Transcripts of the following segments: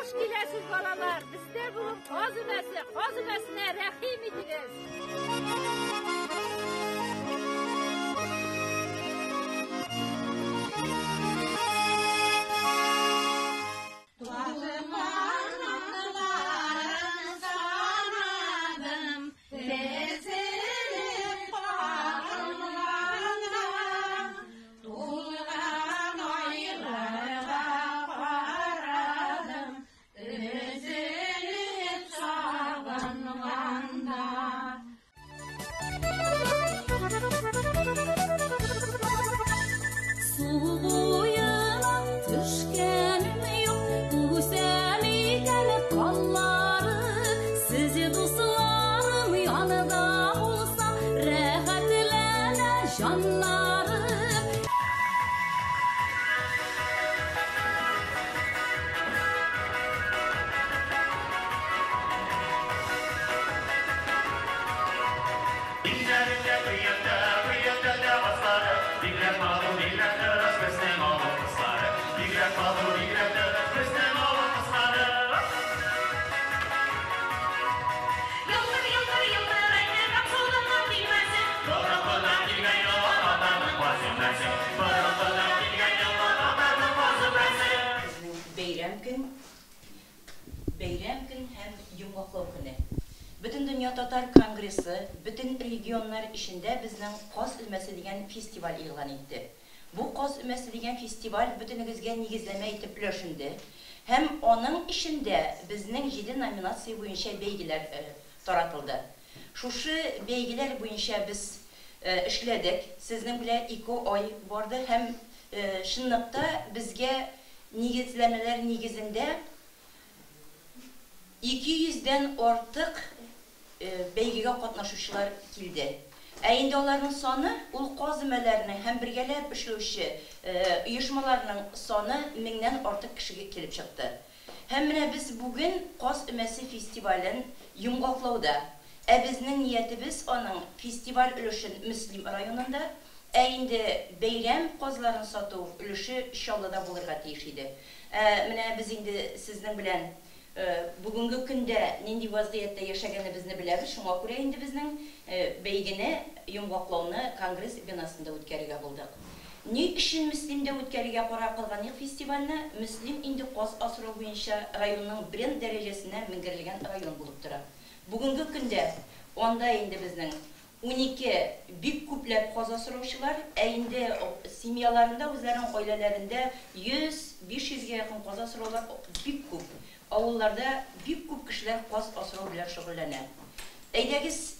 Hoş gelesiz balalar. Bizde bugün kaz ümesine rahim ediniz. Beyram gün hem yumğaqlıq günü. Bütün Dünya Tatar Kongresi, bütün regionlar içinde bizden Qoz Ümesi degan festival ilan etdi. Bu Qoz Ümesi degan festival bütünüzge nigizleme etip löşündü. Hem onun içinde bizden 7 nominasiya boyunca beygiler taratıldı. Şuşu beygiler boyunca biz işledik. Sizin bile 2 ay vardı. Hem şınlıkta bizge nigizlemeler nigizinde 200'den artık beygige katnaşuşlar kildi. Eğinde onların sonu ul qoz ümelerinin hem birgelep işlevşi uyuşmalarının sonu 1000'den artık kişi kelip çıktı. Hem biz bugün Qoz Ümesi Festivalin yumğaqlauda. Bizning niyetimiz onun festival ülüşün Müslim rayonunda eğinde beyram qozların satuv ülüşü inşallah bulurga tiyişiydi. Biz indi sizden bilen bugünkü günde nindi vaziyette yaşaganı bizni bileriz. Şuna göre indi bizning beygini yumğaqlauını Kongres binasında ötkeriga bulduk. Ne için Müslim'de ötkeriga qara qılgan festivalni Müslim indi qoz asrı boyunca rayonun birinci derecesine mingirilgan rayon bulup turadi. Bugünkü günde onda indi bizning 12 büyük küplep qoz asrovchilar endi semyalarında o'zlarining oilalarında 100-500 ga yaqin qoz asrovlar büyük küp. Avullarda büyük küp kişiler qoz asrov bilan shug'ullanadi. Aydagiz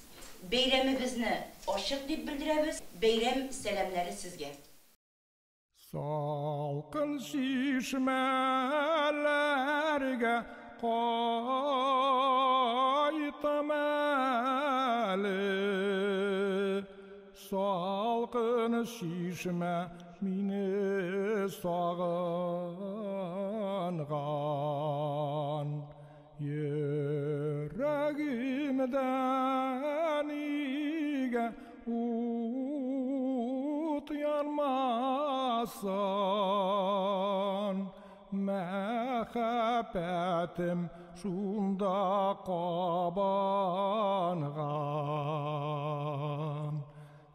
beyrami bizni ochiq deb bildiramiz. Beyram selamlari sizga. Salqin şişmelerge qaytamalı, salqin şişme mini sağıngan, yüreğimden ige ut yanmasın. Mehabbetim şunda qabanğan,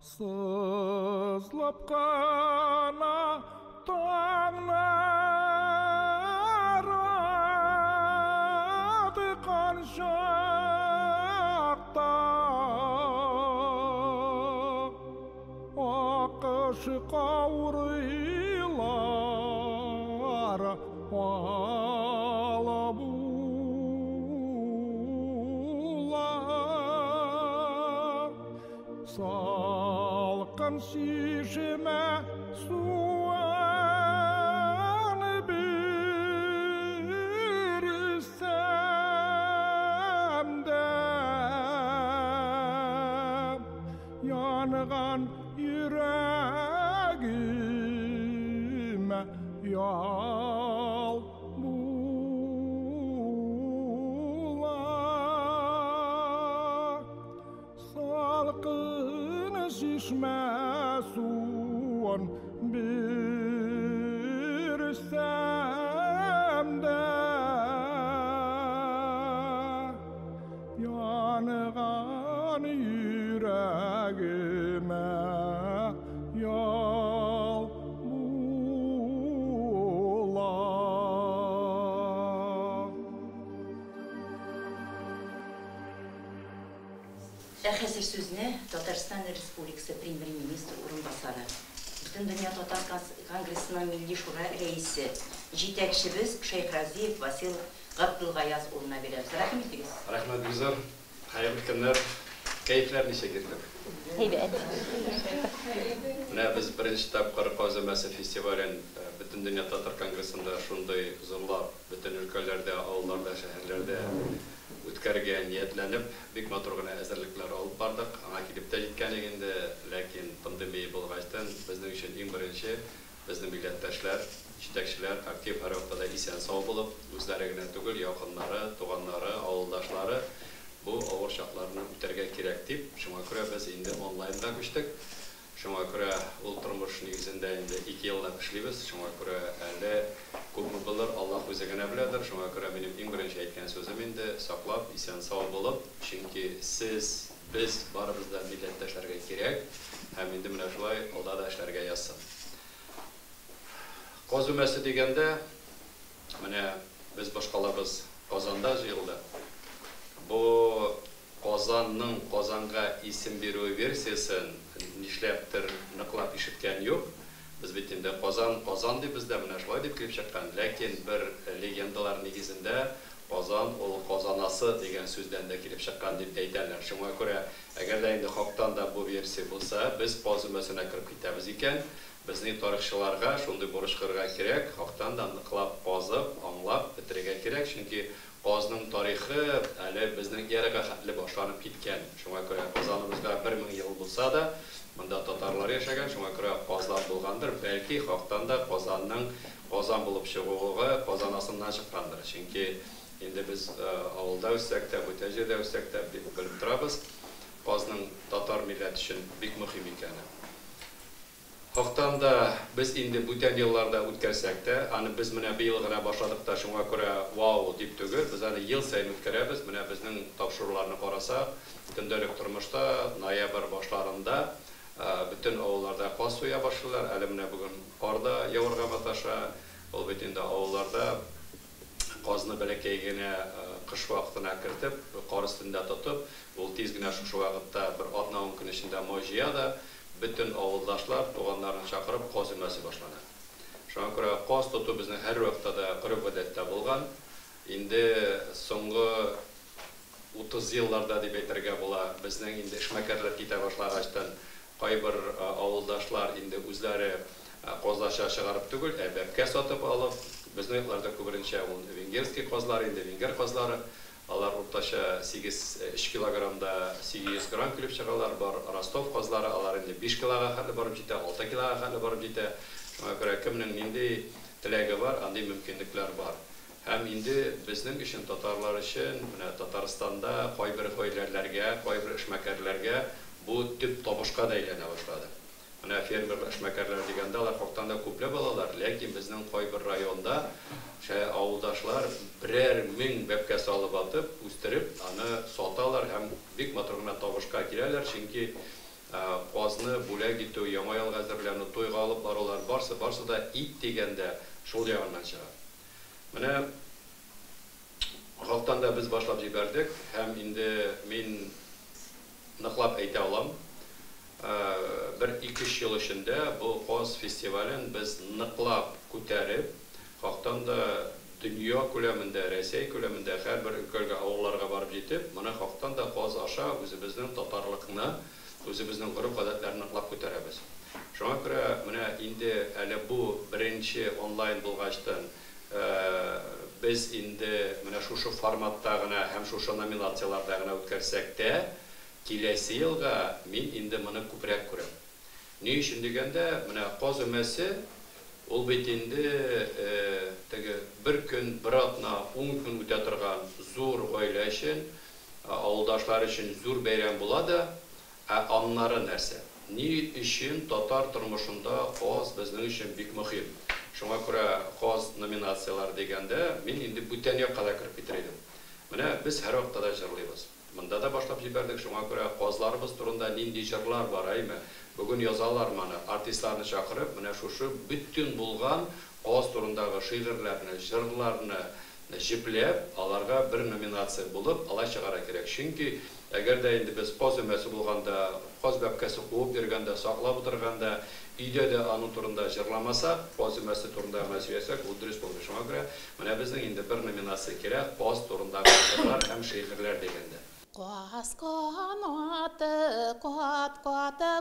sızlap kanatlar adı kanşakta, akış kavrilar alabular. Salqin şişime suan birsem de yanğan yüreğime yal bular. Salqin şişme suan birsem de Хәзер сүзне Татарстан Республикасы Премьер-министр урынбасары, Бөтен дөнья Татар Конгрессының Милли шура рәисе, җитәкчебез Шейх Разиев Васил Габдулгаяз улына бирәбез. Рәхмәт итегез. Рәхмәт Гүзәл. Хәерле көннәр. Кәйфләр ничек китте? Һәйбәт. Менә без беренче тапкыр Казымәсе фестивален Бөтен дөнья Татар Конгрессында шундый зурлап, бөтен өлкәләрдә, авылларда, шәһәрләрдә үткәргән ниятләнеп, бик матур гына әзерлекләр алып бардык. Аңа килеп тә җиткән инде, ләкин пандемия булгачтан безнең өчен иң беренче безнең милләттәшләр, җитәкчеләр актив һәр вакытта исән сау булып, үзләре генә түгел, якыннары, туганнары, авылдашлары бу авыр чакларны үтәргә кирәк дип, шуңа күрә без инде онлайнда күчтек. Шуңа күрә ул тормыш нигезендә инде 2 еллап эшлибез. Шуңа күрә әле күпме булыр, Аллаһ үзе генә беләдер. Шуңа күрә минем иң беренче әйткән сүзем инде саклап, исән сау булып, чөнки сез, без барыбыз да милләттәшләргә кирәк, һәм инде менә шулай алда да эшләргә язсын. Казымәсе дигәндә, менә без башкаларыбыз Казанда җыелды. Бу Казанның Казанга исем бирү версиясын нишләптер ныклап ишеткән юк. Без бит инде Казан дип бездә менә шулай дип килеп чыккан. Ләкин бер легендалар нигезендә Казан ул Казанасы дигән сүздән дә килеп чыккан дип әйтәләр. Шуңа күрә, әгәр дә инде хактан да бу версия булса, без Казымәсенә кирип китәбез икән. Безнең тарихчыларга шундый бурыч кырга кирәк, хактан да ныклап казып, аңлап бетерергә кирәк, чөнки Казның тарихы әле безнең ярыга хәтле башланып киткән. Шуңа күрә Казаныбызда 1000 ел булса да, монда татарлар яшәгән, шуңа күрә Казан булгандыр. Бәлки хактан да Казанның Казан булып чыгуы Казанасыннан чыккандыр. Чөнки инде без авылда үссәк тә, бүтән җирдә үссәк тә белеп торабыз, Казның татар милләт өчен бик мөһим икәнен. Хактан да без инде бүтән елларда үткәрсәк тә, аны без менә быел гына башладык та, шуңа күрә вау дип түгел, без аны ел сайын үткәрәбез. Менә безнең тапшыруларны карасак, көндәлек тормышта ноябрь башларында бүтән авылларда каз суя башлыйлар. Әле менә бүген карда явырга маташа. Ул бит инде авылларда казны бәләкәй генә кыш вакытына кертеп, кар өстендә тотып, ул тиз генә шушы вакытта бер 10 көн эчендә моҗия да bütün avuldaşlar, туганнарын чакырып Казымәсе башлана. Шуңа күрә каз тоту безнең һәр вакытта да кырып гадәттә булган. Инде соңгы 30 елларда дип әйтергә була, безнең инде эшмәкәрләр китә башлагачтан кайбер авылдашлар инде үзләре казларча чыгарып түгел, бәбкә сатып алып, безнең якларда күберенчә ул венгерский казлар, инде венгер казлары. Алар уртача 8 килограммда 800 грамм килеп чыгалар. Бар Ростов казлары, алар инде 5 килога хәтле барып җитә, 6 килога хәтле барып җитә. Шуңа күрә кемнең нинди теләге бар, андый мөмкинлекләр бар. Һәм инде безнең өчен татарлар өчен, менә Татарстанда кайбер гаиләләргә, кайбер эшмәкәрләргә бу төп табышка да әйләнә башлады. Менә фермер эшмәкәрләр дигәндә алар хактанда күпле балалар, ләкин безнең кайбер районда авылдашлар 1000 бәбкә салып атып, үстереп, аны саталар һәм бик матур гына табышка киләләр, чөнки казны бүләк итү, яңа елга әзерләнү, туйга алып барулар барсы да ит дигәндә шул ягыннан чыга. Менә хактанда без башлап җибәрдек һәм инде мин ныклап әйтә алам. 1-2 ел эчендә бу каз фестивален без ныклап күтәреп, хактан да дөнья күләмендә, Россия күләмендә һәрбер өлкәгә, авылларга барып җитеп, моны хактан да каз аша үзебезнең татарлыкны, үзебезнең гореф-гадәтләрне ныклап күтәрәбез. Шуңа күрә менә инде әле бу беренче онлайн булгачтан без инде менә шушы форматта гына һәм шушы номинацияларда гына үткәрсәк тә, киләсе елга мин инде моны күбрәк күрәм. Ни өчен дигәндә, менә Казымәсе ул бит инде теге бер көн, бер атна, 10 көн үтә торган зур гаилә өчен, авылдашлар өчен зур бәйрәм була да, аннары нәрсә? Ни өчен татар тормышында каз безнең өчен бик мөһим. Шуңа күрә каз номинациялар дигәндә мин инде бүтән якка да кирип китер идем. Менә без һәр вакытта да җырлыйбыз. Монда да башлап җибәрдек, шуңа күрә казларыбыз турында нинди җырлар бар, әйме? Бүген язалар моны, артистларны чакырып, менә шушы бүтән булган каз турындагы шигырьләрне, җырларны, jiplep, alarga bir nominatsiya bulup, ala çıgara kerek. Çünkü eğer de indi biz qoz ömesi bulganda, qoz bapkası qoğup berganda, saqlap oturganda, uyda da anı turunda jırlamasa, qoz ömesi turunda ömesi yesek, o dürüst bolmuş. Şuna göre, mana bizning indi bir nominatsiya kerek, qoz turunda qozlar hem şehirler degende. Qoz qanatı, qat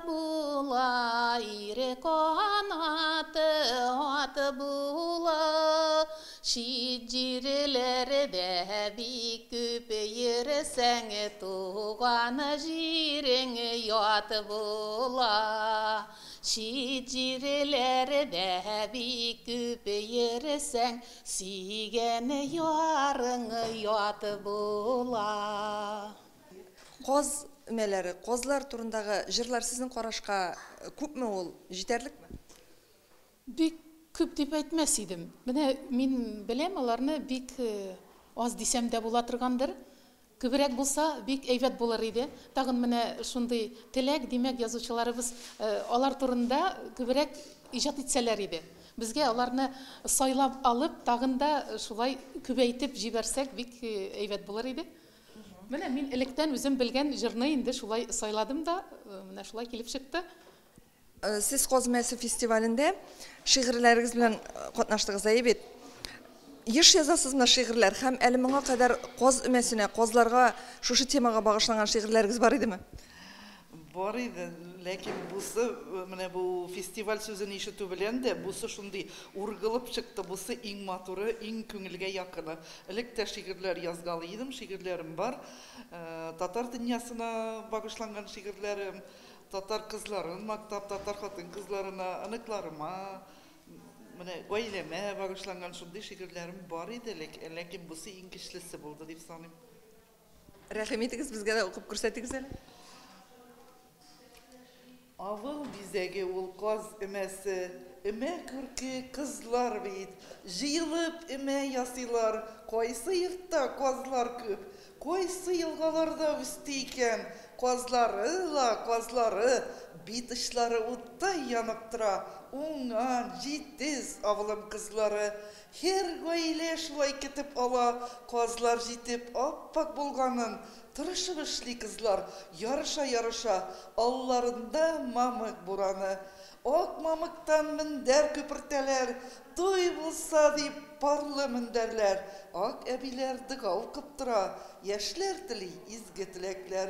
bula, iri qanatı, at bula. Şicirlerde bir köpeyirsen, tuğan jirin yat bula. Şicirlerde bir köpeyirsen, sigen yarın yat bula. Qoz ümeleri, qozlar turundagı jırlar sizin qarашqa köpmü ol, жетерликmi? Bik köp dep aytmas edim. Mine men bilem alarni bik az desem de bola turgandir. Köbürek bolsa bik eybat bolar edi. Tagın mine şunday tilek demek yazıcılarыбыз alar turunda köbürek ijat etseler edi. Bizge alarni saylap alıp tagında şulay köbeytip jibersek bik eybat bolar edi. Mine men elekten özüm bilgen jırny indi şulay sayladım da mine şulay kelip çıktı. Siz Qoz Ömesi festivalinde şiirleringiz bilen qatnaşdığınız ayıbet. Еш yazasızmı şiirler? Hem elimiňe kadar Qoz Ömesine, qozlarga şuşu temaga bagışlanan şiirleringiz var idi mi? Var idi, lekin buсы, mine bu festival sözünü işitü bilen de buсы şunday urgılıp çıktı, buсы iň maturu, iň köňilge ýakyny. Elekde şiirler yazgaly idim, şiirlerim var. Tatar dünyasına bagışlangan şiirlerim, tatar kızların, maktap tatar hatın kızlarına, anıklarıma, gaýleme bagışlangan şunday şiirlerim var idi, lekin buсы iň kişlisi boldy dip sanaýym. Rahim etigiz bizge de okup görsetdiňiz ele. Avıl bizege ol Qoz Ömesi, öme kürki kızlar beyit, jıyılıp öme yasılar, koysı yırtta kozlar köp, koysı yılgalarda üsteyken, kozları, bitişleri utta yanıp tıra, uňa jitiz avılım kızları, her goýle şulay ketip ala, kozlar jitip appak bolganın, tırışıp işli kızlar, yarışa, allarında mamık buranı. Ok mamıktan minder köpürteler, toy bulsa deyip parlı minderler. Ok ebiler dıgav kıptıra, yaşlar tili izge tilekler.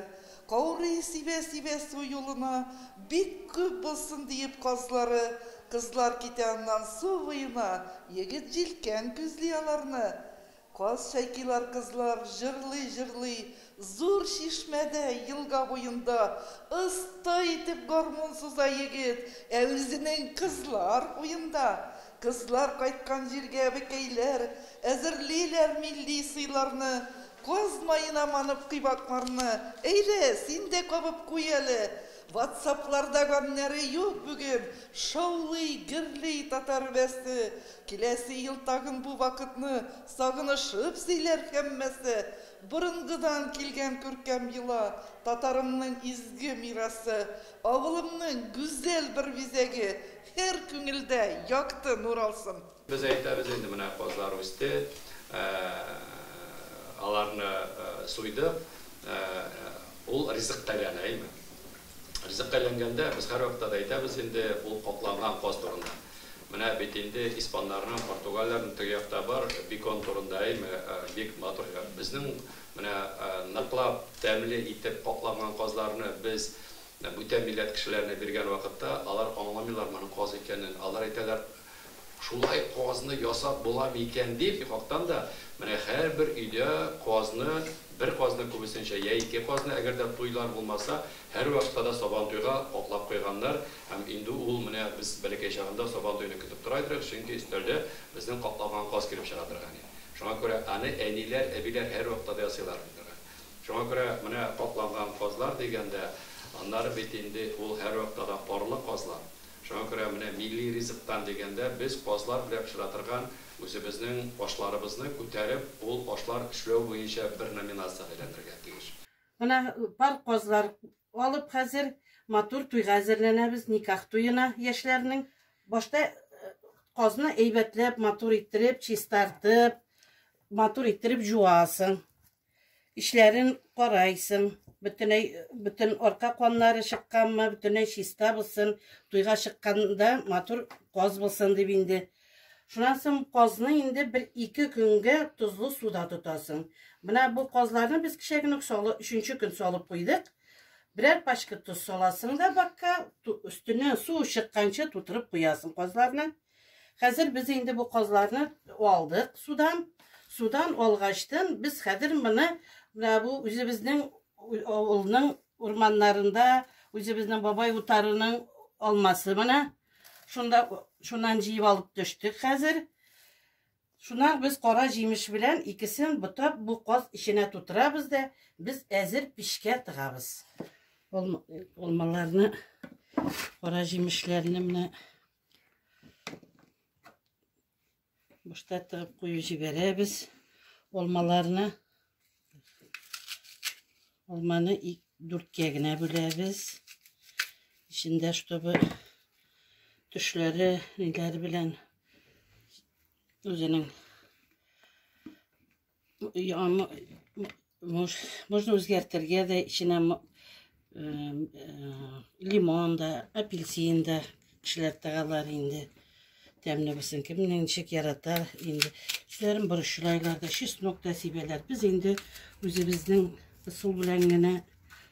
Kavri sibe su yoluna, bik köp bulsun deyip kozları. Kızlar kitendan su vıyına, yegit jilken küzliyalarını. Qoz şaykilar kızlar jırly, zur şişmede yılga boyunda, ıstay etip gormonsuza yegit, evizinin kızlar oyunda. Kızlar kaytkan jirge bekeyler, ezirliler milli sıylarını, qoz mayına manıp kıybaklarını, eyle sinde kopıp kuyeli. WhatsApp'larda gönleri yok bugün, şovly, girli tatar besti. Kilesi yıl tagın bu vakitni sagınışıp siler hemmesi. Bırıngıdan kilgen körkem yıla, tatarımның izgi mirası, avılımның güzel bir vizegi, her köngilde yaktı nur alsın. Biz aytamiz endi mana qozlar o'sdi, alarni so'ydi, ul rizq talanaymi. Rizq talanganda biz har vaqtda aytamiz endi ul qoplangan qoz turunda. Mana betinde İspanlarning, Portugallarning tugyoqda bor, bikon turundaymi, bek motor. Bizning mana naqlab ta'minli etib qoplangan qozlarni biz bütün millet kişilerine bergen vaqtda alar anlamıyorlar mana qoz ekenini. Alar aytalar, şulay qozni yasap bolam eken deb, faqatdan da mana har bir uyda qozni, bir qozni ko'pincha ya ikki qozni agarda to'ylar bo'lmasa, har vaqtda da soban to'yga oqlab qo'yganlar. Ham endi ul mana biz balakay chag'ында soban to'yini kutib turaydiq, chunki istalda bizning qoplagan qoz kelib chiqadirgan. Şuna ko'ra ani anilar, abilar har vaqtda yasaylar. Şuna ko'ra mana qoplagan qozlar deganda anlar betinde ul her vaqtda porli qozlar. Şuna ko'ra mana milliy rizqdan deganda biz qozlar bilan pishiratirgan o'zimizning oshlarimizni ko'tarib, ul oshlar ishlov bo'yicha bir nominatsiya aylantirgan deyish. Mana bar qozlar alıp hazır matur to'yga hazırlanabız, nikah to'yina yoshlarning. Boshda qozni eybatlab, matur ettirib, chistartib, матур иттереп жуасың. İşlerin карайсың. Bütün orka konları çıkkanmı, bütün şista bulsun, duyga çıkkanda matur koz bulsun deyip indi. Şundan soň kozunu indi 1-2 günge tuzlu suda tutasın. Buna bu kozlarını biz kişegini 3. gün solup koyduk. Birer paşkı tuz solasın da bakka üstüne su çıkkança tuturup koyasın kozlarını. Hazır biz indi bu kozlarını aldık sudan. Sudan olgaçtın biz hazır bunu bu özümüzün oğlunun ormanlarında özümüzün babay utarının olması bana şundan jiyip alıp düştük hazır. Şundan biz qora jimiş bilen ikisini butup bu koz içine tuturabız da biz hazır pişke tıgabız. Olmalarını qora jimişlerini mine boşta tıgıp koyup jiberебиz. Olmalarını olmanı 4 kegine böleriz. İçinde ştobu tüşleri neler bilen özünün можно özgertirge de içine limon da, apelsin da kişiler tağalar indi. Temne bilsin ki neyinçek yaratar indi. Kişilerin barışçılaylarda şist nokta sibeler. Biz indi özümüzün ısıl bilengine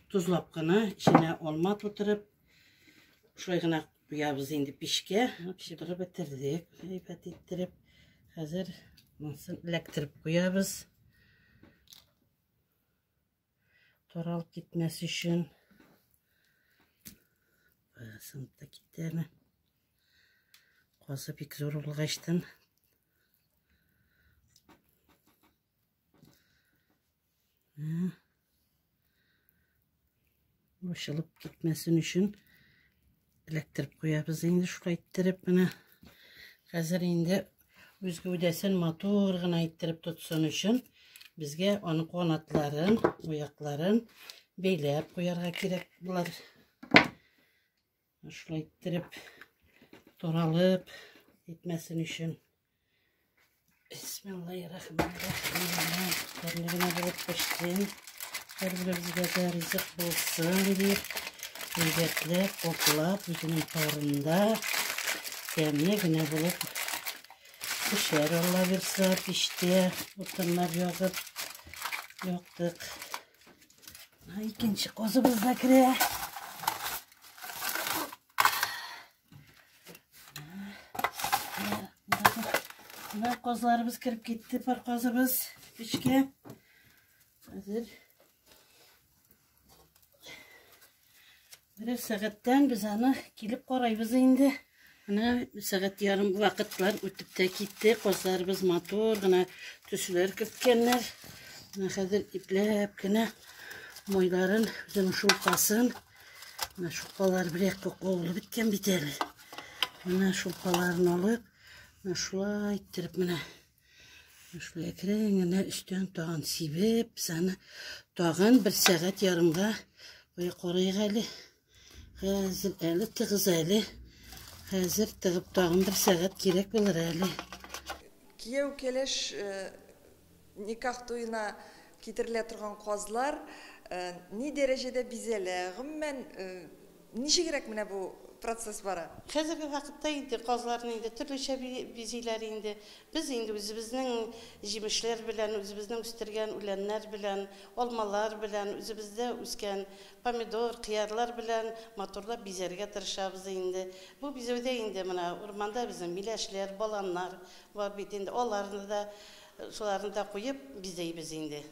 tuzlap gına içine olma tuturup şuraya gına koyabız indi pişke. Pişirip bitirdik. Heybet ettirip hazır nasıl elektirip koyabız. Toralıp gitmesi için sınıfta gidelim. Kozu pek zor olgaçtın. Boşalıp gitmesin için elektirip koyabız. Şimdi şuraya ittirip bana hazır indi özgü ödesin motor gına ittirip tutsun için bizge onun konatların, oyakların beylep koyarga gerek bular. Şuraya ittirip toralıp gitmesin için. Bismillahirrahmanirrahim. Kendine bulup piştin. Her birimizge de rızık bulsun deyip lezzetle koklap yüzünün parında demli güne bulup pişer olabilirse pişti. Otunlar yoktuk. İkinci kozumuz da kire. Kozlarımız kırıp gitti, parkozumuz pişke. Hazır. Bir saatten biz onu gelip koraybız indi. Ana saat yarım vakitler ötüp de gitti. Kozlarımız motor, gına tüsüler kırpkenler. Hazır iplep gına moyların bizim şulpasın. Şulpalar bir ekmek oğlu bitken biterli. Şulpalarını alıp şula ittirip mine. Şula ekreğine üstten tağın sibip sana tağın bir saat yarımga böyle korayı gali. Hazır eli tığız eli. Hazır tığıp tağın bir saat gerek bilir eli. Kiyev keleş nikah toyuna kitirile turgan kozlar ne derecede bizelegim ben niçe gerek mine bu proses var. Hazırki vakitte indi kozların indi türlüçe biziler indi. Biz indi özümüzün jimişler bilen, özümüzün üstürgen ülenler bilen, olmalar bilen, özümüzde üsken pomidor, kıyarlar bilen motorda bizerge tırışabız indi. Bu bize de indi mana ormanda bizim mileşler, balanlar var bitinde. Onlarını da sularını da koyup biz indi.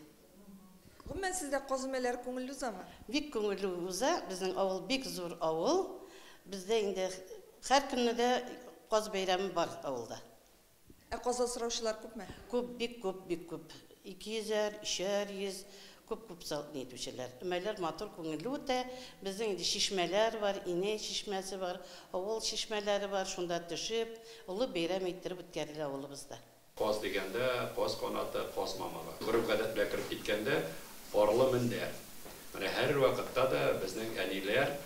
Ben sizde kozumeler köngüllü zaman. Bik köngüllü uza bizim avul bik zor avul. Bizde indi her günü de koz beyremi var avulda. Koza sıravşılar köp mü? Köp, bik köp. 200'er, 300, köp sal neytmişler. Ömerler motor köngüllü de bizim indi şişmeler var, iğne şişmesi var, avul şişmeleri var. Şunda düşüp, ulu beyrem ettirip bitkerli avulumuzda. Koz degende, koz konatı, koz mamalı. Grup gadet bile kirip gitkende, forlu minder. Her vakitte de bizning aniler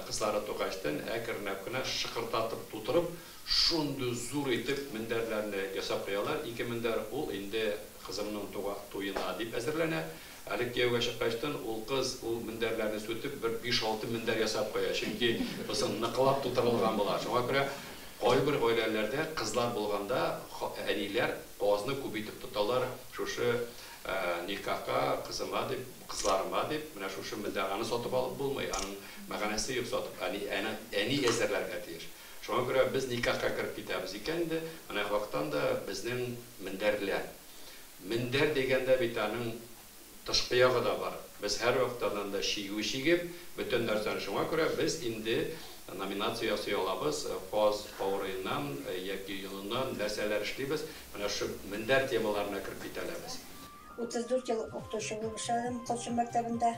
кызлары тугачтан әкренләп кенә шыкыртатып тутырып, шундый зур итеп мендәрләрне ясап куялар. 2 мендәр ул инде кызымның туена дип әзерләнә. Әле кияүгә чыккачтан ул кыз ул мендәрләрне сүтеп бер 5-6 мендәр ясап куя. Чөнки бусын ныклап тутырылган була. Шуңа күрә кайбер гаиләләрдә кызлар булганда әниләр казны күбәйтеп тоталар. Шушы никахка кызыма дип, кызларыма дип, менә шушы мендәрне сатып алып булмый. Аның мәгънәсе юк сатып. Әни әзерләргә тиеш. Шуңа күрә без никахка кирип китәбез икән инде. Менә вакыттан да безнең мендәрләр. Мендәр дигәндә бит аның тышкы ягы да бар. Без һәр вакыттан да шигеп, бөтен нәрсәне шуңа күрә без инде номинация ясый алабыз. Каз авырыйнан яки юнуннан нәрсәләр эшлибез. Менә шу мендәр темаларына кирип китәләбез. 34 ел укытучы булып эшләдем Кылчын мәктәбендә.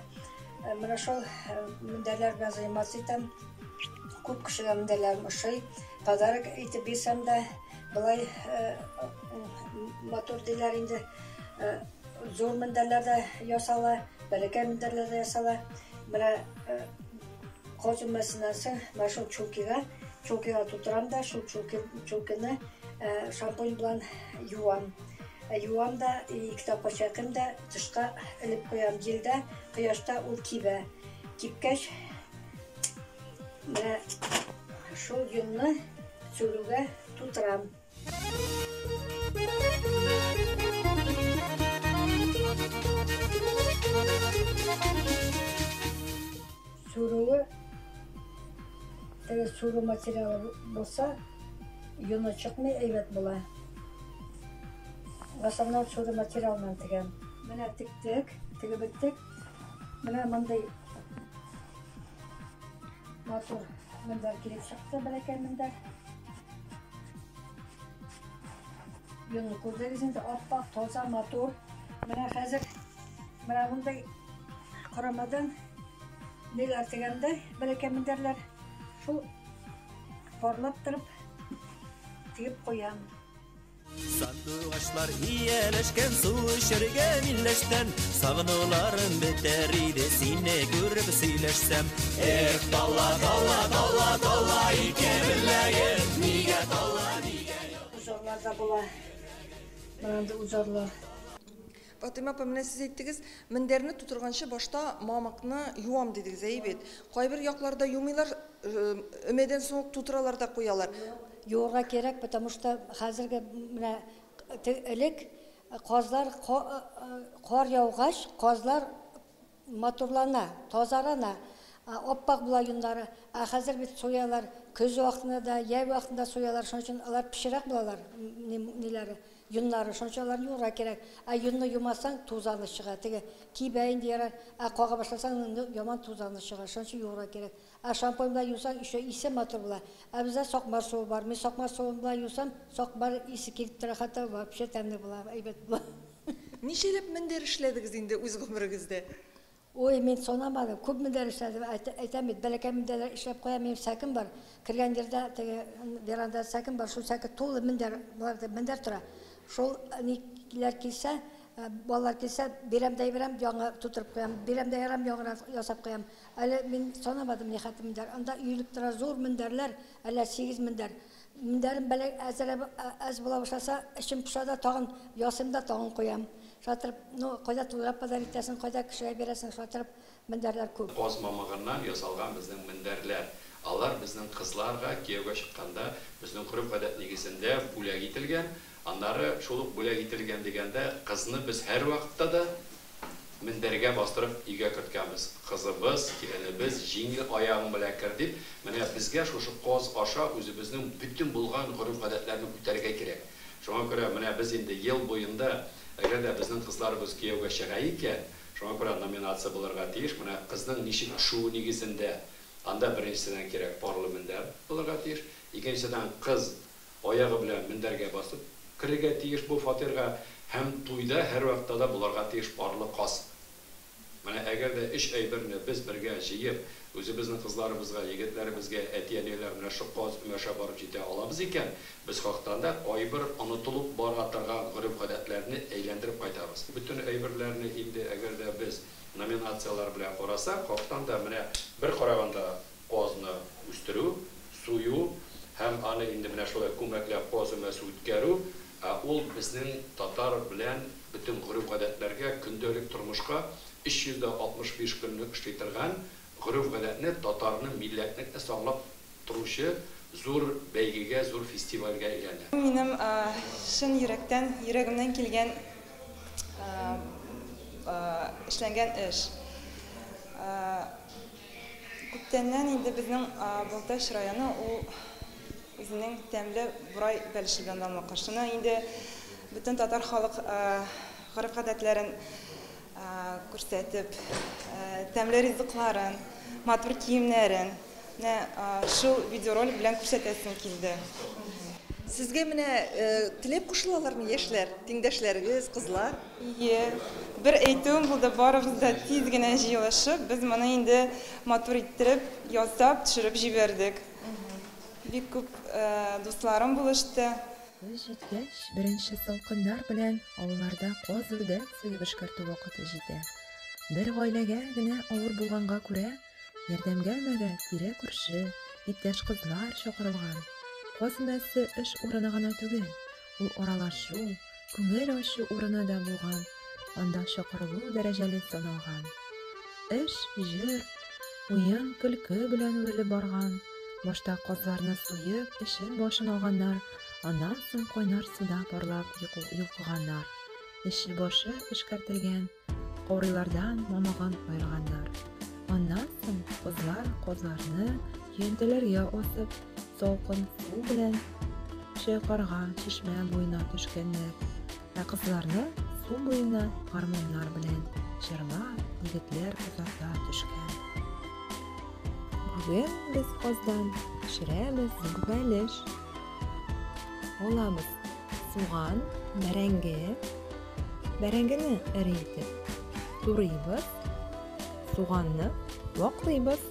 Менә шул мендәрләр белән заниматься итәм. Күп кешегә мендәрләр ошый. Подарок итеп бирсәм дә, былай мотор диләр инде. Зур мендәрләр дә ясала, бәләкәй мендәрләр дә ясала. Менә козымасыннан соң менә шул чулкига тутырам да, шул чулкины шампунь белән юам. Юам да, 2 тапкыр чәкем дә, тышка элеп куям җилдә, кояшта ул кибә. Кипкәч, менә шул йонны сүрүгә тутырам. Сүрүгә сүрү материалы булса, йоны чыкмый, әйбәт була. В основном сүрү материалынан тегәм. Менә тиктек, тегеп биттек. Менә мондай матур мендәр килеп чыкты, бәләкәй мендәр. Йонны күрдегез инде, аппак, таза, матур. Менә хәзер менә мондай карамадан неләр тегәндә, бәләкәй мендәрләр шул парлап торып тигеп куям. Сандугачлар ияләшкән су эчәргә милләштән, сагынуларым бетәр иде сине күреп сөйләшсәм. Эх, талла, талла, талла, талла, ике беләгем, нигә талла, нигә юк. Узорлар да була. Менә узорлар. Фатима апа, менә сез әйттегез, мендәрне тутырганчы башта мамыкны юам дидегез, әйбет. Кайбер якларда юмыйлар, өмәдән соң тутыралар да куялар. Юырга кирәк, потому что хәзерге менә элек казлар кар яугач, казлар матурлана, тазарана, оппак була юннары. Хәзер бит соялар, көз вакытында да, яй вакытында соялар, шуның өчен алар пиширак булалар, ниләре, юннары, шуның өчен алар юырга кирәк. Юнны юмасаң тузаны чыга, теге кибә инде ярар, кага башласаң яман тузаны чыга, шуның өчен юырга кирәк. Шампунь белән юсаң, исе матур була. Бездә сакмар суы бар. Мин сакмар суын белән юсам, сакмар исе килеп тора, хәтта вообще тәмле була, әйбәт була. Ничәләп мендәр эшләдегез инде үз гомерегездә? Ой, мин санамадым. Күп мендәр эшләдем. Әйтәм бит, бәләкәй мендәрләр эшләп куям, минем сәкем бар. Кергән җирдә теге веранда сәкем бар, шул сәке тулы мендәр, буларда мендәр тора. Шул никләр килсә, балалар килсә, берәмдә яңа тутырып куям, берәмдә яңа ясап куям. Әле мин санамадым ни хәтле мендәр. Анда өелеп тора зур мендәрләр, әле 8 мендәр. Мендәрем бәләк әз була башласа, эчем пошада тагын ясым да тагын куям. Шатырып, кайда туйлап падар итәсең, кайда кешегә бирәсең, шатырып мендәрләр күп. Каз мамыгыннан ясалган безнең мендәрләр. Алар безнең кызларга кияүгә чыкканда безнең курып гадәт нигезендә бүләк ителгән. Аннары шулык бүләк ителгән дигәндә кызны без һәр вакытта да мендәргә бастырып өйгә керткәнбез. Кызыбыз, киленебез җиңел аягы белән кирдип, менә безгә шушы каз аша үзебезнең бүтән булган гореф гадәтләрне күтәрергә кирәк. Шуңа күрә менә без инде ел буенда әгәр дә безнең кызларыбыз кияүгә чыга икән, шуңа күрә номинация булырга тиеш. Менә кызның ничек шуы нигезендә анда беренчедән кирәк парлы мендәр булырга тиеш. Икенчедән кыз аягы белән мендәргә басып кирергә тиеш бу фатирга һәм туйда һәр вакытта да булырга тиеш парлы каз. Менә әгәр дә эш әйберне без бергә җыеп, үзебезнең кызларыбызга, егетләребезгә, әти-әниләр менә шу каз өмәшә барып җитә алабыз икән, без хактан да айбер онытылып бара торган гореф гадәтләрне әйләндереп кайтабыз. Бүтән әйберләрне инде әгәр дә без номинациялар белән карасак, хактан да менә бер караганда qozны үстерү, суyu, һәм аны инде менә шулай күмәкләп коз өмәсе үткәрү, ул безнең татар белән бөтен гореф-гадәтләргә, көндәлек тормышка 365 көнлек эшли торган гореф-гадәтне, татарны, милләтне саклап торучы зур бәйгегә, зур фестивальгә әйләнә. Минем шын йөрәгемнән килгән эшләнгән эш. Күптәннән инде безнең Балтач районы ул үзенең тәмле бурай бәлеше белән данлыкка. Шуны инде бөтен татар халык гореф-гадәтләрен күрсәтеп, тәмле ризыкларын, матур киемнәрен шул видеоролик белән күрсәтәсем килде. Сезгә менә теләп кушылалармы яшьләр, тиңдәшләрегез, кызлар? Бер әйтүем булды, барыбыз да тиз генә җыелышып, без моны инде матур иттереп, ясап, төшереп җибәрдек. Бик күп дусларым булышты. Көз җиткәч, беренче салкыннар белән авылларда коз үрдәк суеп эшкәртү вакыты җитә. Бер гаиләгә генә авыр булганга күрә, ярдәмгә мәгә тирә-күрше, иптәш кызлар чакырылган. Коз өмәсе эш урыны гына түгел, ул аралашу, күңел ачу урыны да булган. Анда чакырылу дәрәҗәле саналган. Эш, җыр, уен, көлке белән үрелеп барган. Башта козларны суеп, эшен башын алганнар, аннан соң кайнар суда парлап йолкыганнар. Эше башы эшкәртелгән, каурыйлардан мамыгын айырганнар. Аннан соң козларны йөнтәләргә асып, салкын су белән чайкарга чишмә буена төшкәннәр. Кызларны су буена гармуннар белән җырлап, егетләр узата төшкән. Бүген без коздан пешерәбез зур бәлеш. Алабыз суган, бәрәңге. Бәрәңгене эрейтеп турыйбыз. Суганны ваклыйбыз.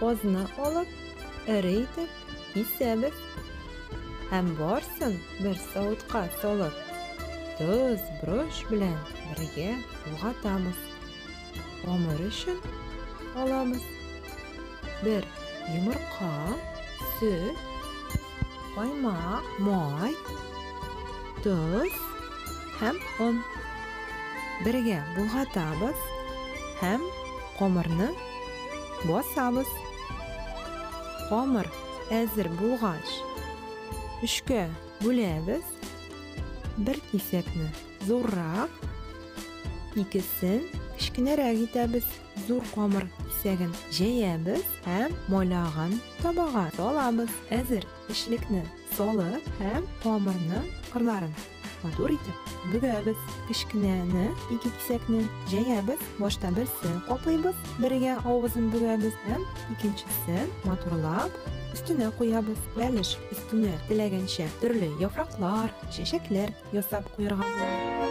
Козны алып, эрейтеп кисәбез. Һәм барсын бер савытка салып, тоз, брош белән бергә булгатабыз. Амыр өчен алабыз бер йомырка, сөт, каймак, май, тоз һәм он. Бергә булгатабыз һәм камырны басабыз. Камыр әзер булгач, үшкә бүләбез. Бер кисәкне зуррак, икесен кечкенәрәк итәбез. Зур камыр кисәген җәябез һәм майлаган табага салабыз. Әзер эшлекне салып һәм камырны кырларын матур итеп бөгәбез. Кечкенәне ике кисәкне җәябез. Башта берсен каплыйбыз, бергә авызын бөгәбез һәм икенчесен матурлап өстенә куябыз. Бәлеш өстенә теләгәнчә төрле яфраклар, чәчәкләр ясап куярга була.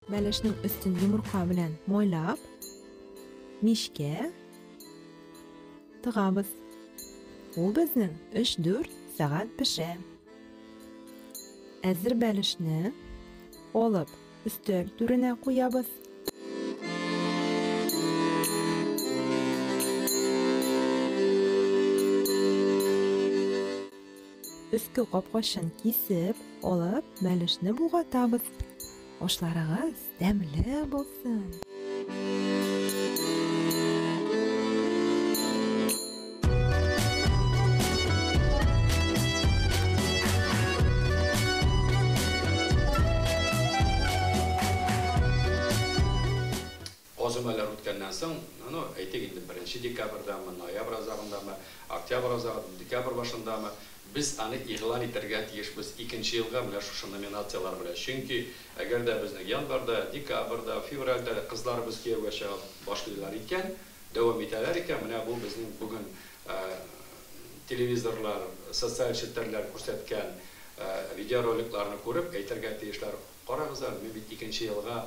Бәлешнең өстен йомырка белән майлап, мишкә тыгабыз. Ул безнең 3-4 сәгать пешә. Әзер бәлешне алып өстәл түренә куябыз. Өске капкачын кисеп, алып бәлешне бугатабыз. Ашларыгыз тәмле булсын. Озымалар үткәннән соң, әйтик инде 1 декабрьдәме, ноябрь азагындамы, октябрь азагында, декабрь башындамы biz аны игълан итәргә тиешбез 2нче елга менә шушы номинациялар белән. Чөнки әгәр дә безнең январьда, декабрьдә, февральдә кызларыбыз кияүгә чыгып башлыйлар икән, дәвам итәләр икән, менә бу безнең бүген телевизорлар, социаль челтәрләр күрсәткән видеороликларны күреп әйтергә тиешләр. Карагызлар, мин бит 2нче елга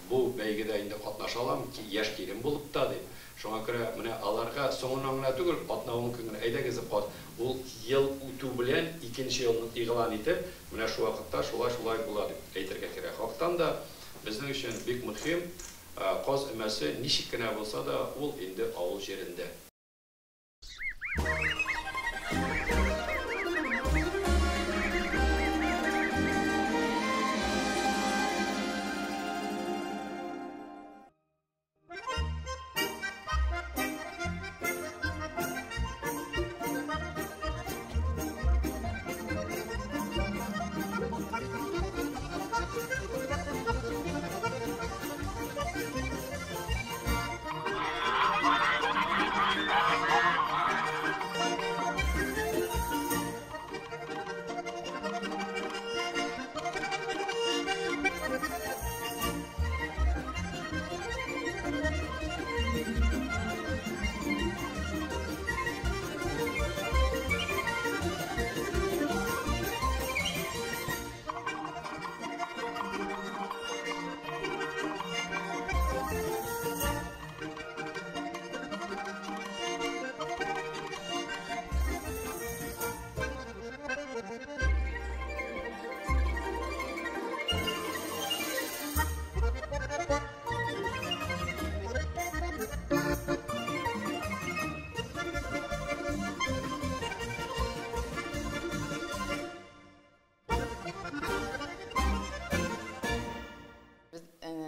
бу бәйгедә инде катнаша алам, яшь килен булып та дип. Шуңа күрә менә аларга соңыннан гына түгел, атнауын көне әйдәгез кат. Ул ел үтү белән 2нче елны игълан итеп, менә шу вакытта шулай була дип әйтергә кирәк. Хактан да безнең өчен бик мөһим, каз өмәсе ничек кенә булса да, ул инде авыл җирендә.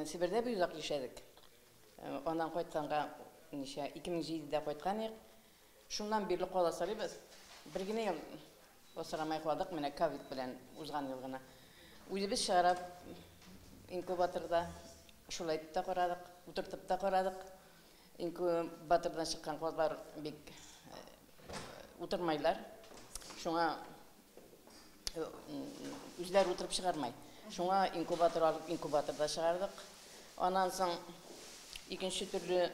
Сибирдә бик озак яшәдек. Аннан кайтканга, 2007-дә кайткан идек. Шуннан бирле кала салыбыз. Бер генә ел осрамай калдык, менә ковид белән узган ел гына. Үзебез чыгарып инкубаторда шулай итеп карадык, утыртып та карадык. Инкубатордан чыккан кызлар бик утырмайлар. Шуңа үзләре утырып чыгармай. Шуңа инкубаторда чыгардык. Аннан соң икенче төрле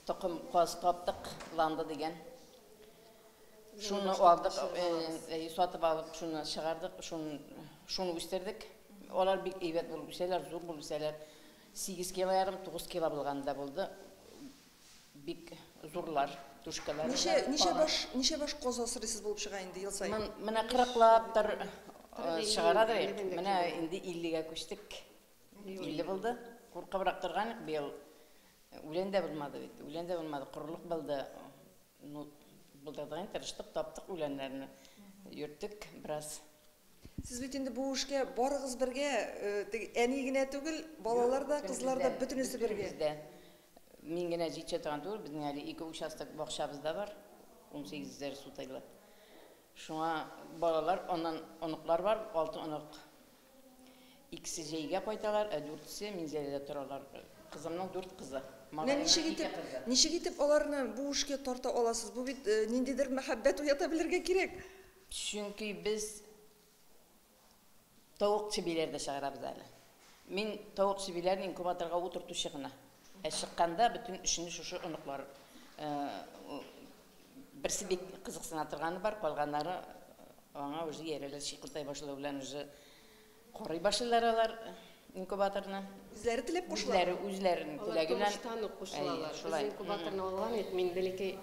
токым каз таптык, ланды дигән. Шуны алдык, сатып алып, шуны чыгардык, шуны үстердек. Алар бик әйбәт булып үсәләр, зур булып үсәләр. 8 кило, 9 кило булганда булды. Бик зурлар, тушкалар. Ничә баш каз асрыйсыз булып чыга инде ел сайын? Менә 40-лаптыр чыгарадыр. Менә инде 50-га күчтек. 50 булды. Куркабрак торган бел. Үләндә булмады бит. Үләндә булмады, курылык булды. Ну, булдырдан тырыштык, таптык үләннәрне. Йөрттек бераз. Сез бит инде бу эшкә барыгыз бергә, әни генә түгел, балалар да, кызлар да бөтенесе бергә. Мин генә җитә торган түгел, безнең әле 2 участок бакчабызда бар. 18 сутайлы. Шуңа балалар, аннан оныклар бар, 6 онык. Икесе җәйгә кайталар, 4се Минзәледә торалар. Кызымның 4 кызы. Ничек итеп аларны бу эшкә тарта аласыз? Бу бит ниндидер мәхәббәт уята белергә кирәк. Чөнки без тавык чебиләрдә чыгарабыз әле. Мин тавык чебиләрне инкубаторга утыртучы гына. Чыкканда бүтән эшне шушы оныклар берсе бик кызыксына торганы бар, калганнары аңа үзе ярәләр шикылтай башлау белән үзе карый башлыйлар алар инкубаторны. Үзләре теләп кушылалар. Үзләренең теләге белән кушылалар. Инкубаторны алган, мин бәлки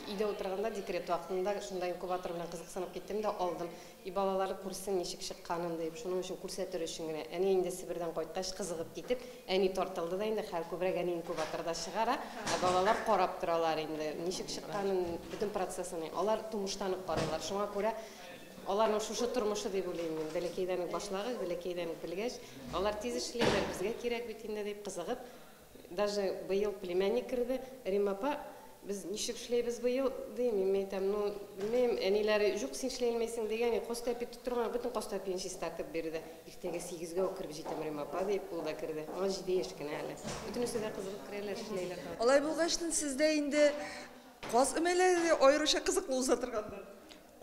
өйдә утырганда декрет вакытында шундай инкубатор белән кызыксынып киттем дә алдым. И балалары күрсен ничек чыкканын дип, шуның өчен күрсәтер өчен генә. Әни инде Сибирдән кайткач кызыгып китеп, әни тартылды да инде хәл күбрәк әни инкубаторда чыгара, балалар карап торалар инде. Ничек чыкканын бүтән процессын алар тумыштан карыйлар. Шуңа күрә аларның шушы тормышы дип уйлыйм мин. Бәләкәйдән башлагыз, бәләкәйдән белгәч, алар тиз эшләйләр, безгә кирәк бит инде дип кызыгып. Даже быел племянник керде, Римапа, biz nişik işleybiz bu yıl değil mi? Meytem, no, bilmem, enileri yok sen işleyilmesin diyeni, kostapi tutturma, bütün kostapi inşi startıp berdi. İhtege 8'ge okırıp jitem Rimapa deyip bulda kirdi. Ama jide eşkin hali. Bütün üstüde kızılıp kireyler, işleyler. Olay bulgaçtın sizde indi Коз өмеләре аеруча кызыклы уза торгандар.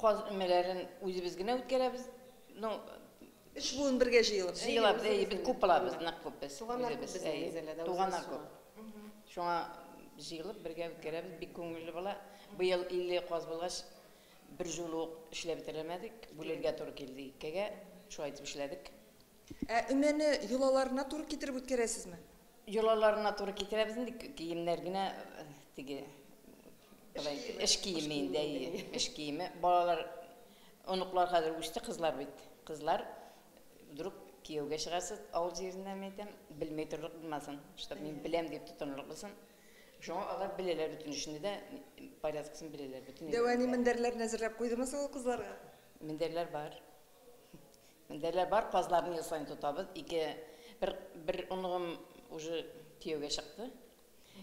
Коз өмеләрен үзебез генә үткәрәбез. Ну, Эш буын бергә җыелып. җыелабыз, без күп булабыз, нык күп без. Туганнар күп. Шуңа җыелып бергә үткәрәбез, бик күңелле була. Быел 50 коз булгач, бер җылы эшләп бетермәдек. Бүләргә туры килде икегә, шулай итеп эшләдек. Өмәне юлаларына туры китереп үткәрәсезме? Юлаларына туры китерәбез инде, киемнәр генә теге эш киеме инде, эш киеме. Балалар, оныклар хәзер үсте, кызлар бит. Кызлар вдруг кияүгә чыгарсыз, авыл җирендә мәйтәм, белмәй торырлык булмасын. Штаб мин беләм дип тотынырлык булсын. Шуңа алар беләләр бөтен эшне дә, порядкасын беләләр бөтен. Дәвани мендәрләр әзерләп куйдымы ул кызларга? Мендәрләр бар. Мендәрләр бар, казларны ясайын тотабыз. Бер оныгым уже кияүгә чыкты.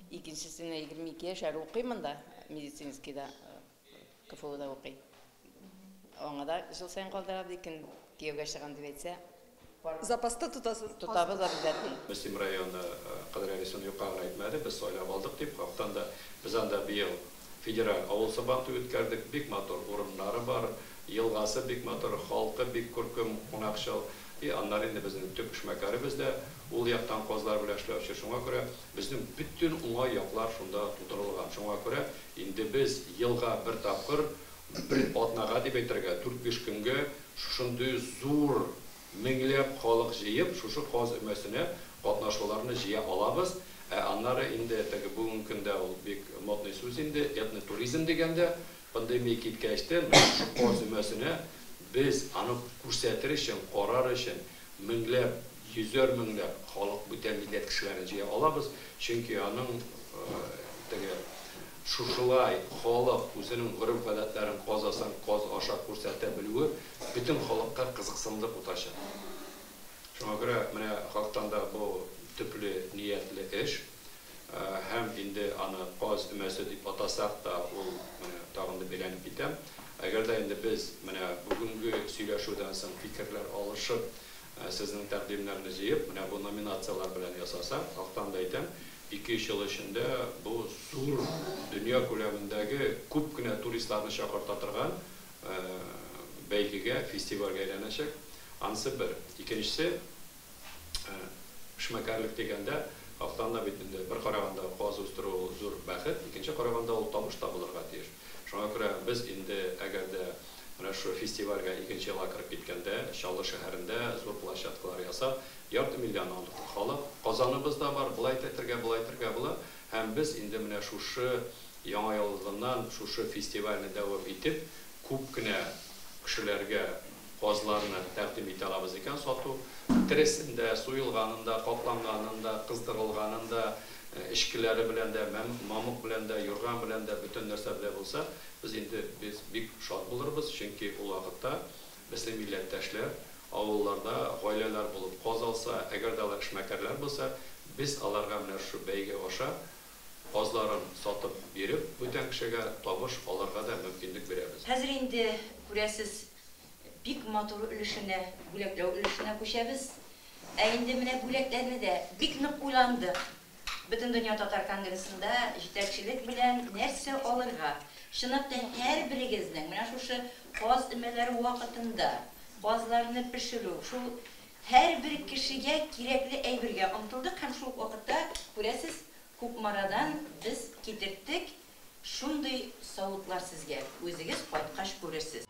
Икенчесенә 22 яшь әле укый монда, медицинскийда, КФУда укый. Аңа да жыл сайын калдырабыз, икән кияүгә чыган дип әйтсә, запаста тутасыз. Тутабыз обязательно. Мөслим районы Кыдырәлисен юқарыны әйтмәде, без сайлап алдык дип, хактан да без анда быел федераль авыл сабанты үткәрдек, бик матур урыннары бар, елгасы бик матур, халкы бик күркем, кунакчыл. Аннары инде безнең төп эшмәкәре бездә ул яктан козлар белән эшләүче. Шуңа күрә безнең бүтән уңай яклар шунда тутырылган. Шуңа күрә инде без елга бер тапкыр бер атнага дип әйтергә 4-5 көнгә шундый зур меңләп халык җыеп, шушы коз өмәсенә катнашуларны җыя алабыз. Аннары инде теге бүгенге көндә ул бик модный сүз инде, этнотуризм дигәндә пандемия киткәчтә шушы коз өмәсенә biz аны күрсәтер өчен, карар өчен меңләп, йөзәр меңләп халык бүтән милләт кешеләрен җыя алабыз. Чөнки аның теге шушылай халык үзенең гореф-гадәтләрен казасан, каз аша күрсәтә белүе бүтән халыкка кызыксынлык утачак. Шуңа күрә менә халыктан да бу төпле ниятле эш һәм инде аны каз өмәсе дип атасак та ул менә тагын да беләнеп китәм. Әгәр дә инде без менә бүгенге сөйләшүдән соң фикерләр алышып, сезнең тәкъдимнәрне җыеп, менә бу номинациялар белән ясасак, халыктан да әйтәм, 2 ел эчендә бу зур дөнья күләмендәге күп кенә туристларны чакырта торган бәйгегә, фестивальгә әйләнәчәк. Анысы бер. Икенчесе, эшмәкәрлек дигәндә, халыктан да бит инде бер караганда каз үстерү зур бәхет, икенче караганда ул табыш табылырга тиеш. Шуңа күрә без инде әгәр дә менә шу фестивальгә икенче елга киреп киткәндә, Чаллы шәһәрендә зур площадкалар ясап, ярты миллион халык, Казаныбыз да бар, булай әйтергә була, һәм без инде менә шушы яңа еллыгыннан шушы фестивальне дәвам итеп, күп кенә кешеләргә казларны тәкъдим итә алабыз икән сату, тересендә, суелганында, капланганында, кыздырылганында, эшкиләре белән дә, мамык белән дә, юрган белән дә, бүтән нәрсә белән булса, без инде бик шат булырбыз, чөнки ул вакытта безнең милләттәшләр авылларда гаиләләр булып каз алса, әгәр дә алар эшмәкәрләр булса, без аларга менә шу бәйге аша казларын сатып биреп, бүтән кешегә табыш алырга да мөмкинлек бирәбез. Хәзер инде күрәсез, бик матур өлешенә, бүләкләү өлешенә күчәбез. Инде менә бүләкләрне дә бик нык уйландык. Bütün Dünya Tatar Kongresi'nde җитәкчелек белән нәрсә алырга. Чынлап һәр берегезнең менә шушы каз өмәләре вакытында казларны пешерү, шул һәр бер кешегә кирәкле әйбергә омтылдык һәм шул вакытта күрәсез, күп марадан без китердек шундый савытлар сезгә. Үзегез кайткач күрерсез.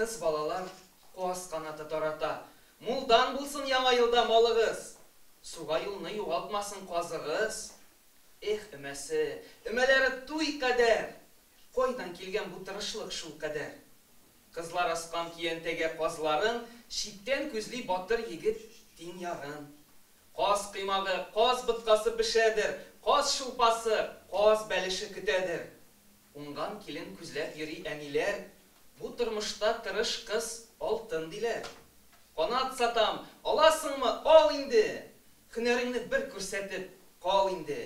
Kız balalar қоас қанаты тарата. Мулдан булсын яңа елда малыгыз. Суга юлны югалтмасын казыгыз. Эх, өмәсе, өмәләре туй кадәр. Койдан килгән бу тырышлык шул кадәр. Кызлар аскан киянтәгә казларын, читтән күзли батыр егет тиң ярын. Каз кыймагы, каз быткасы пешәдер, каз шулпасы, каз бәлеше көтәдер. Уңган килен күзләп йөри әниләр, бу тормышта тырыш кыз алтын диләр. Канат сатам, аласыңмы? Ал инде. Һөнәреңне бер күрсәтеп кал инде.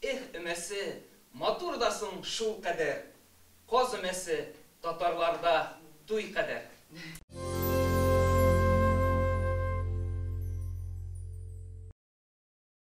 Эх, өмәсе, матурдасың шул кадәр. Каз өмәсе татарларда туй кадәр.